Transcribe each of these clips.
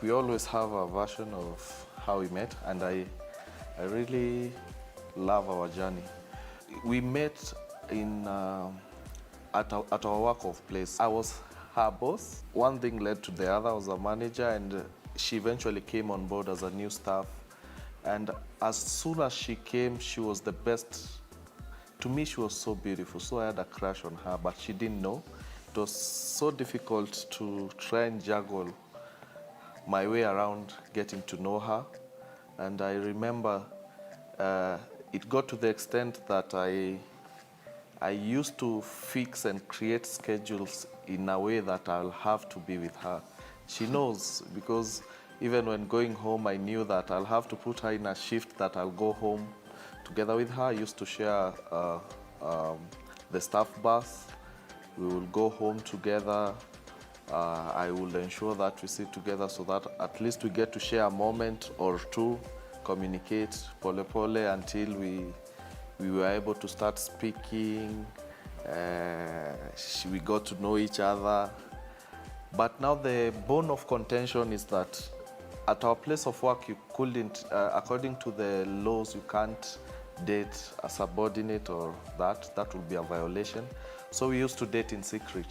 we always have a version of how we met, and I really love our journey. We met in at our work of place. I was her boss. One thing led to the other. I was a manager, and she eventually came on board as a new staff. And as soon as she came, she was the best. To me, she was so beautiful, so I had a crush on her, but she didn't know. It was so difficult to try and juggle my way around getting to know her. And I remember it got to the extent that I used to fix and create schedules in a way that I'll have to be with her. She knows, because even when going home, I knew that I'll have to put her in a shift that I'll go home together with her. I used to share the staff bus. We will go home together. I will ensure that we sit together so that at least we get to share a moment or two, communicate pole pole until we were able to start speaking. We got to know each other. But now the bone of contention is that at our place of work, you couldn't, according to the laws, you can't date a subordinate, or that would be a violation. So we used to date in secret.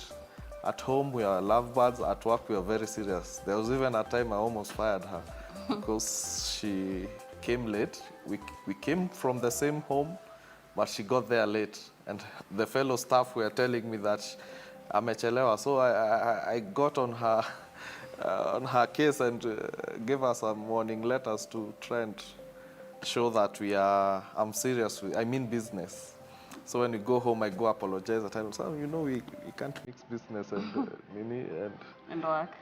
At home, we are lovebirds. At work, we are very serious. There was even a time I almost fired her because she came late. We came from the same home, but she got there late. And the fellow staff were telling me that amechelewa. So I got on her case and gave her some warning letters to try and show that I'm serious. I mean business. So when we go home, I go apologize. I tell them, you know, we can't mix business and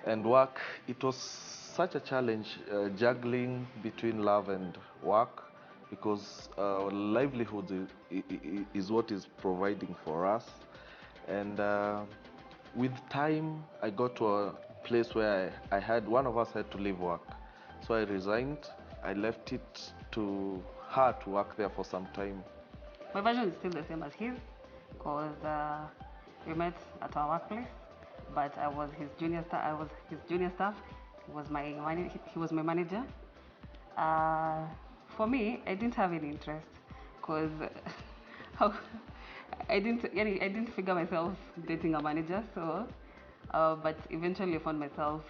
and work. It was such a challenge juggling between love and work, because livelihood is what is providing for us. And with time, I got to a place where one of us had to leave work. So I resigned. I left it to her to work there for some time. My version is still the same as his, because we met at our workplace, but I was his junior staff. He was my manager. For me, I didn't have any interest, because I didn't figure myself dating a manager. So, but eventually I found myself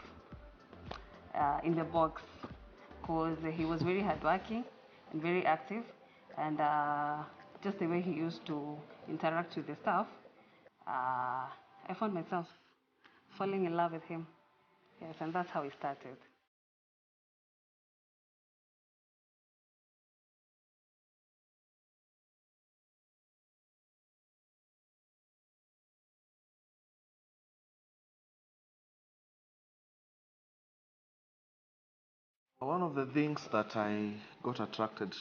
in the box, because he was very hardworking and very active, and just the way he used to interact with the staff, I found myself falling in love with him. Yes, and that's how it started. One of the things that I got attracted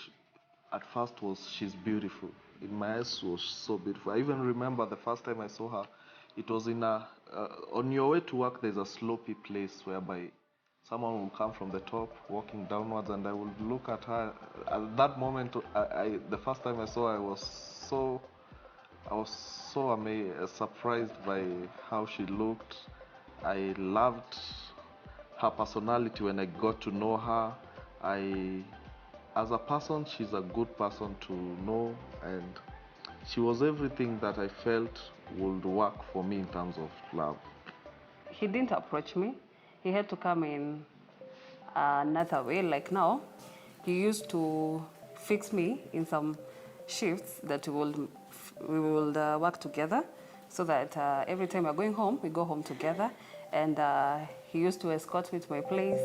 at first was she's beautiful. In my eyes, she was so beautiful. I even remember the first time I saw her. It was on your way to work, there's a slopey place whereby someone will come from the top, walking downwards, and I would look at her. At that moment, the first time I saw her, I was so amazed, surprised by how she looked. I loved her personality when I got to know her. As a person, she's a good person to know, and she was everything that I felt would work for me in terms of love. He didn't approach me. He had to come in another way. Like now, he used to fix me in some shifts that we will work together, so that every time we're going home, we go home together. And he used to escort me to my place.